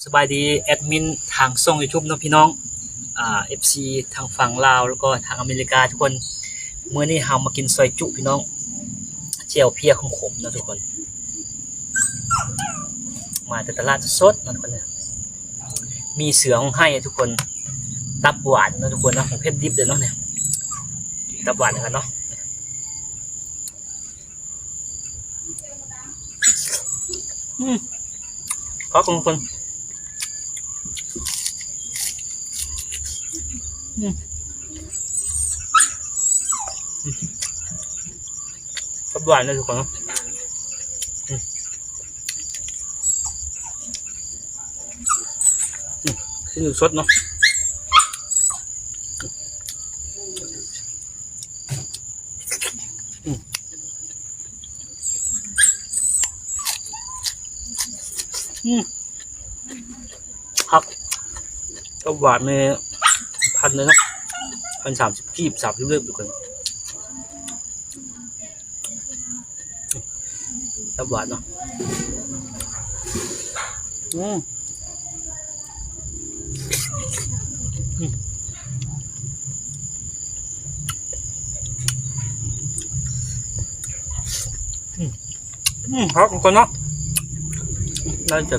สบายดีแอดมินทางช่อง YouTube เนาะพี่น้องFC ทางฝั่งลาวแล้วก็ทางอเมริกาทุกคนเมื่อนี้เฮามากินซอยจุพี่น้องเจียวเพียขมๆนะทุกคนมาจากตลาดสดนะทุกคนเนี่ยมีเสือของให้ทุกคนตับหวานนะทุกคนนะของเพชรดิบเลยเนาะเนี่ยตับหวานกันเนาะขอบคุณทุกคนตับหวานนะทุกคนเนาะคือสดเนาะครับตับหวานเนี่ยพันเลยเนาะ1,030กีบ30เรื่องทุกคนตับหวานเนาะครับทุกคนเนาะน่าจะ